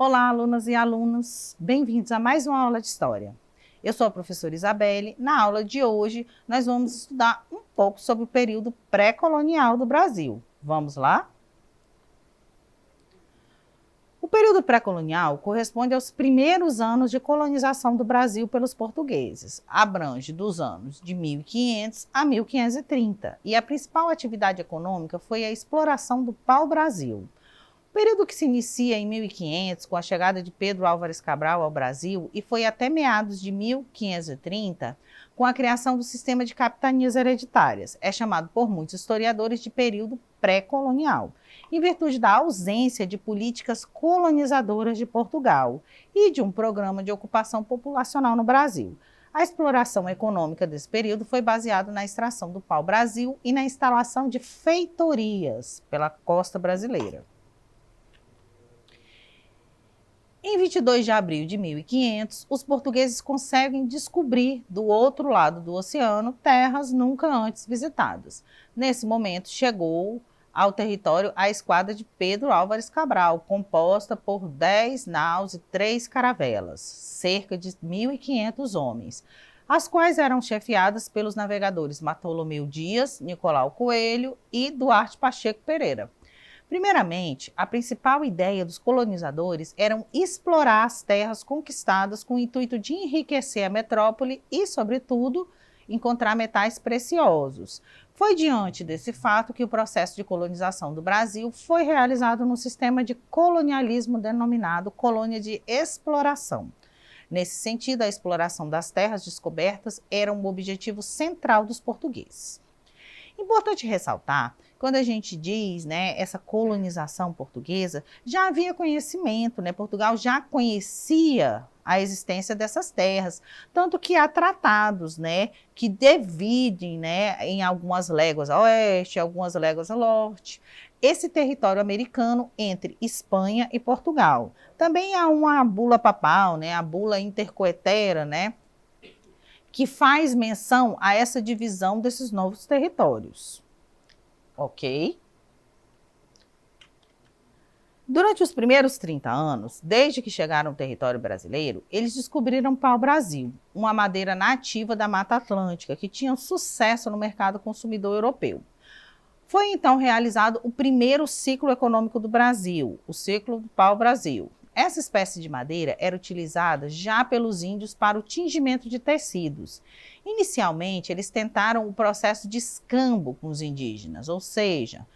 Olá, alunas e alunos, bem-vindos a mais uma aula de História. Eu sou a professora Isabelle. Na aula de hoje, nós vamos estudar um pouco sobre o período pré-colonial do Brasil. Vamos lá? O período pré-colonial corresponde aos primeiros anos de colonização do Brasil pelos portugueses. Abrange dos anos de 1500 a 1530 e a principal atividade econômica foi a exploração do pau-brasil. O período que se inicia em 1500, com a chegada de Pedro Álvares Cabral ao Brasil, e foi até meados de 1530, com a criação do sistema de capitanias hereditárias. É chamado por muitos historiadores de período pré-colonial, em virtude da ausência de políticas colonizadoras de Portugal e de um programa de ocupação populacional no Brasil. A exploração econômica desse período foi baseada na extração do pau-brasil e na instalação de feitorias pela costa brasileira. Em 22 de abril de 1500, os portugueses conseguem descobrir, do outro lado do oceano, terras nunca antes visitadas. Nesse momento, chegou ao território a esquadra de Pedro Álvares Cabral, composta por 10 naus e 3 caravelas, cerca de 1.500 homens, as quais eram chefiadas pelos navegadores Bartolomeu Dias, Nicolau Coelho e Duarte Pacheco Pereira. Primeiramente, a principal ideia dos colonizadores era explorar as terras conquistadas com o intuito de enriquecer a metrópole e, sobretudo, encontrar metais preciosos. Foi diante desse fato que o processo de colonização do Brasil foi realizado num sistema de colonialismo denominado colônia de exploração. Nesse sentido, a exploração das terras descobertas era um objetivo central dos portugueses. Importante ressaltar, quando a gente diz, essa colonização portuguesa, já havia conhecimento, Portugal já conhecia a existência dessas terras, tanto que há tratados, que dividem, em algumas léguas a oeste, algumas léguas a norte, esse território americano entre Espanha e Portugal. Também há uma bula papal, a bula intercoetera, que faz menção a essa divisão desses novos territórios. Ok? Durante os primeiros 30 anos, desde que chegaram ao território brasileiro, eles descobriram pau-brasil, uma madeira nativa da Mata Atlântica, que tinha sucesso no mercado consumidor europeu. Foi então realizado o primeiro ciclo econômico do Brasil, o ciclo do pau-brasil. Essa espécie de madeira era utilizada já pelos índios para o tingimento de tecidos. Inicialmente, eles tentaram o processo de escambo com os indígenas, ou seja,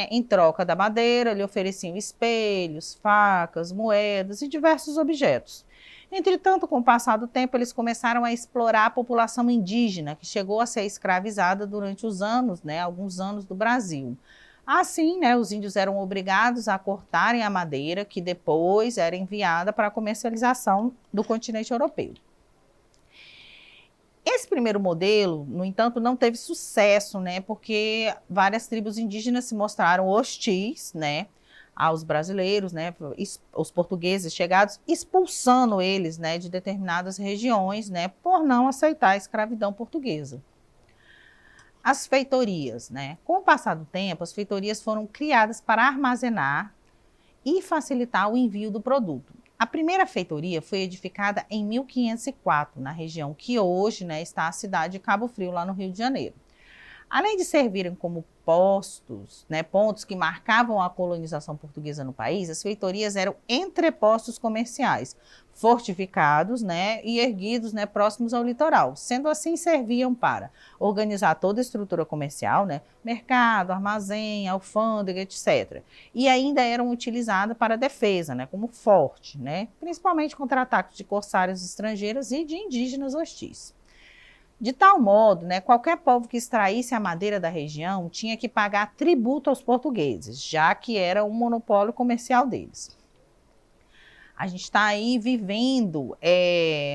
em troca da madeira, lhe ofereciam espelhos, facas, moedas e diversos objetos. Entretanto, com o passar do tempo, eles começaram a explorar a população indígena, que chegou a ser escravizada durante os anos, alguns anos do Brasil. Assim, os índios eram obrigados a cortarem a madeira, que depois era enviada para a comercialização do continente europeu. Esse primeiro modelo, no entanto, não teve sucesso, porque várias tribos indígenas se mostraram hostis, aos brasileiros, os portugueses chegados, expulsando eles, de determinadas regiões, por não aceitar a escravidão portuguesa. As feitorias, Com o passar do tempo, as feitorias foram criadas para armazenar e facilitar o envio do produto. A primeira feitoria foi edificada em 1504, na região que hoje está a cidade de Cabo Frio, lá no Rio de Janeiro. Além de servirem como postos, pontos que marcavam a colonização portuguesa no país, as feitorias eram entrepostos comerciais, fortificados e erguidos próximos ao litoral. Sendo assim, serviam para organizar toda a estrutura comercial, mercado, armazém, alfândega, etc. E ainda eram utilizadas para defesa, como forte, principalmente contra ataques de corsários estrangeiros e de indígenas hostis. De tal modo, qualquer povo que extraísse a madeira da região tinha que pagar tributo aos portugueses, já que era um monopólio comercial deles. A gente está aí vivendo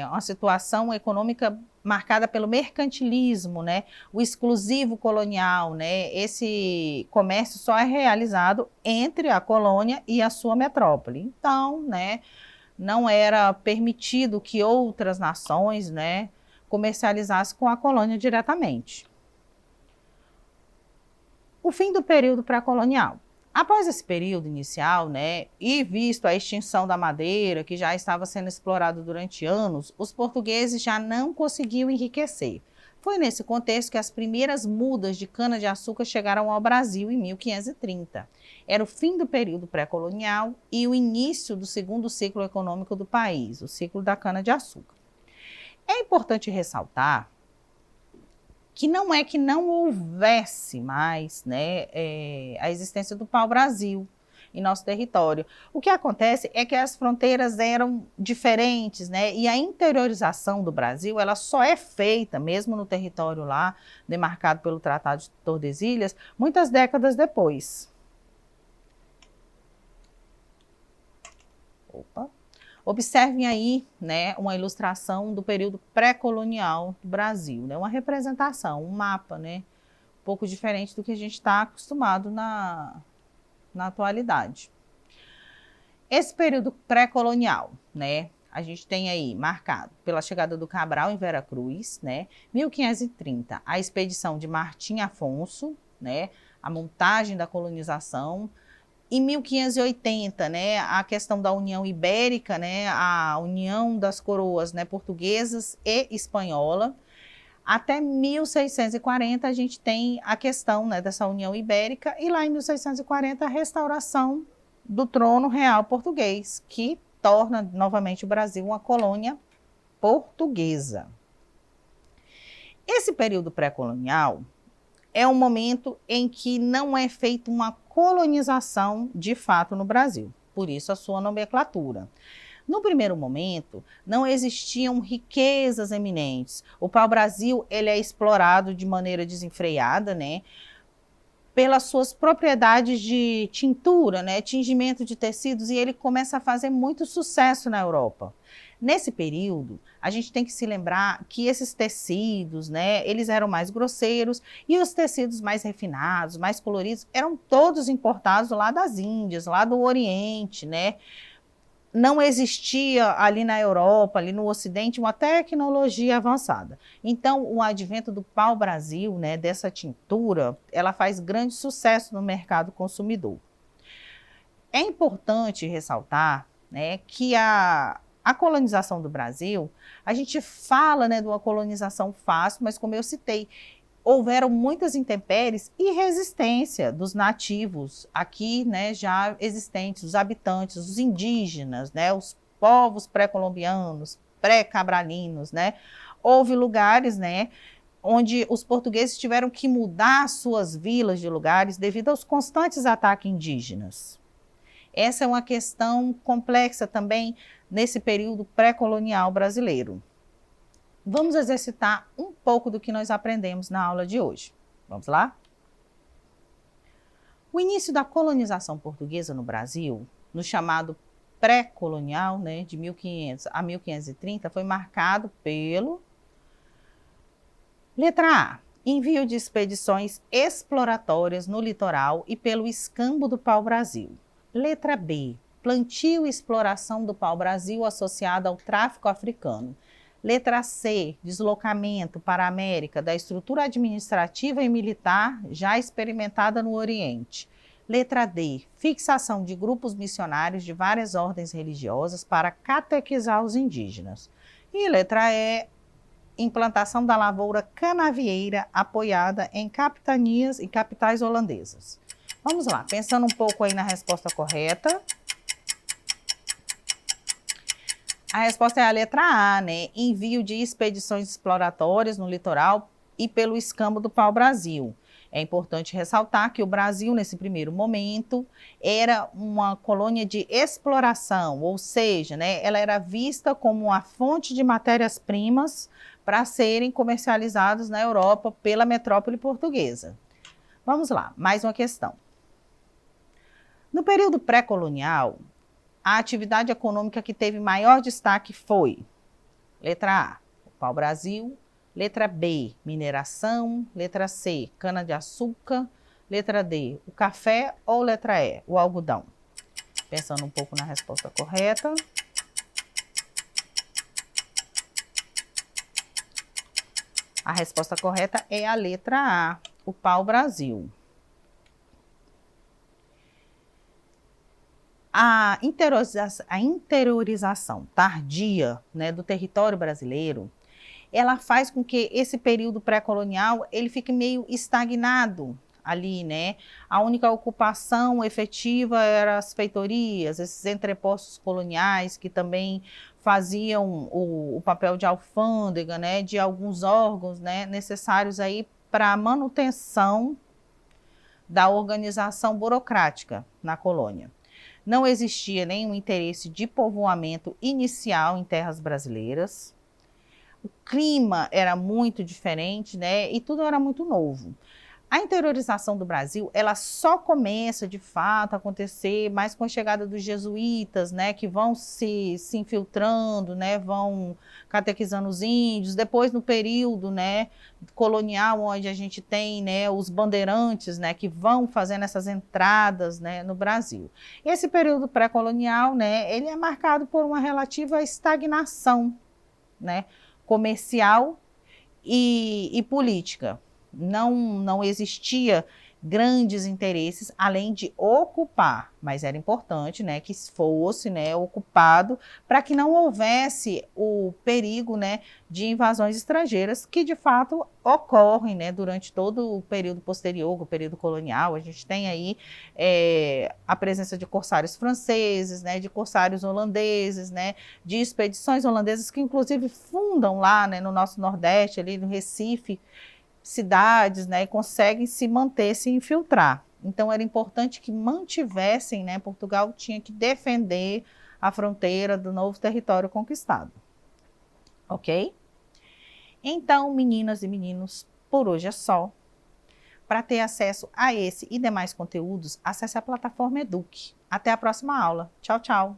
uma situação econômica marcada pelo mercantilismo, o exclusivo colonial, esse comércio só é realizado entre a colônia e a sua metrópole. Então, não era permitido que outras nações, comercializasse com a colônia diretamente. O fim do período pré-colonial. Após esse período inicial, né, e visto a extinção da madeira, que já estava sendo explorado durante anos, os portugueses já não conseguiam enriquecer. Foi nesse contexto que as primeiras mudas de cana-de-açúcar chegaram ao Brasil em 1530. Era o fim do período pré-colonial e o início do segundo ciclo econômico do país, o ciclo da cana-de-açúcar. É importante ressaltar que não é que não houvesse mais, né, a existência do pau-brasil em nosso território. O que acontece é que as fronteiras eram diferentes, né, e a interiorização do Brasil, ela só é feita, mesmo no território lá, demarcado pelo Tratado de Tordesilhas, muitas décadas depois. Opa! Observem aí, né, uma ilustração do período pré-colonial do Brasil, né, uma representação, um mapa, né, um pouco diferente do que a gente está acostumado na atualidade. Esse período pré-colonial, né, a gente tem aí marcado pela chegada do Cabral em Veracruz, né, 1530, a expedição de Martim Afonso, né, a montagem da colonização. Em 1580, né, a questão da União Ibérica, né, a união das coroas, né, portuguesas e espanhola. Até 1640 a gente tem a questão, né, dessa União Ibérica e lá em 1640 a restauração do trono real português, que torna novamente o Brasil uma colônia portuguesa. Esse período pré-colonial é um momento em que não é feita uma colonização de fato no Brasil, por isso a sua nomenclatura. No primeiro momento, não existiam riquezas eminentes. O pau-brasil ele é explorado de maneira desenfreada, né, pelas suas propriedades de tintura, né, tingimento de tecidos, e ele começa a fazer muito sucesso na Europa. Nesse período, a gente tem que se lembrar que esses tecidos, né, eles eram mais grosseiros e os tecidos mais refinados, mais coloridos, eram todos importados lá das Índias, lá do Oriente, né? Não existia ali na Europa, ali no Ocidente, uma tecnologia avançada. Então, o advento do pau-brasil, né, dessa tintura, ela faz grande sucesso no mercado consumidor. É importante ressaltar, né, que a colonização do Brasil, a gente fala, né, de uma colonização fácil, mas como eu citei, houveram muitas intempéries e resistência dos nativos aqui, né, já existentes, os habitantes, os indígenas, né, os povos pré-colombianos, pré-cabralinos, né. Houve lugares, né, onde os portugueses tiveram que mudar suas vilas de lugares devido aos constantes ataques indígenas. Essa é uma questão complexa também nesse período pré-colonial brasileiro. Vamos exercitar um pouco do que nós aprendemos na aula de hoje. Vamos lá? O início da colonização portuguesa no Brasil, no chamado pré-colonial, né, de 1500 a 1530, foi marcado pelo... Letra A. Envio de expedições exploratórias no litoral e pelo escambo do pau-brasil. Letra B. Plantio e exploração do pau-brasil associada ao tráfico africano. Letra C, deslocamento para a América da estrutura administrativa e militar já experimentada no Oriente. Letra D, fixação de grupos missionários de várias ordens religiosas para catequizar os indígenas. E letra E, implantação da lavoura canavieira apoiada em capitanias e capitais holandesas. Vamos lá, pensando um pouco aí na resposta correta. A resposta é a letra A, né? Envio de expedições exploratórias no litoral e pelo escambo do pau-brasil. É importante ressaltar que o Brasil, nesse primeiro momento, era uma colônia de exploração, ou seja, né, ela era vista como uma fonte de matérias-primas para serem comercializados na Europa pela metrópole portuguesa. Vamos lá, mais uma questão. No período pré-colonial, a atividade econômica que teve maior destaque foi: letra A, o pau-brasil, letra B, mineração, letra C, cana-de-açúcar, letra D, o café ou letra E, o algodão. Pensando um pouco na resposta correta. A resposta correta é a letra A, o pau-brasil. A interiorização tardia, né, do território brasileiro, ela faz com que esse período pré-colonial ele fique meio estagnado ali, né? A única ocupação efetiva eram as feitorias, esses entrepostos coloniais que também faziam o papel de alfândega, né, de alguns órgãos, né, necessários aí para a manutenção da organização burocrática na colônia. Não existia nenhum interesse de povoamento inicial em terras brasileiras. O clima era muito diferente, né? E tudo era muito novo. A interiorização do Brasil, ela só começa de fato a acontecer mais com a chegada dos jesuítas, né, que vão se infiltrando, né, vão catequizando os índios, depois no período, né, colonial, onde a gente tem, né, os bandeirantes, né, que vão fazendo essas entradas, né, no Brasil. Esse período pré-colonial, né, ele é marcado por uma relativa estagnação, né, comercial e política. Não existia grandes interesses, além de ocupar, mas era importante, né, que fosse, né, ocupado para que não houvesse o perigo, né, de invasões estrangeiras que de fato ocorrem, né, durante todo o período posterior, o período colonial. A gente tem aí a presença de corsários franceses, né, de corsários holandeses, né, de expedições holandesas que inclusive fundam lá, né, no nosso Nordeste, ali no Recife, cidades, né, e conseguem se manter, se infiltrar. Então era importante que mantivessem, né, Portugal tinha que defender a fronteira do novo território conquistado. Ok? Então, meninas e meninos, por hoje é só. Para ter acesso a esse e demais conteúdos, acesse a plataforma Eduque. Até a próxima aula. Tchau, tchau!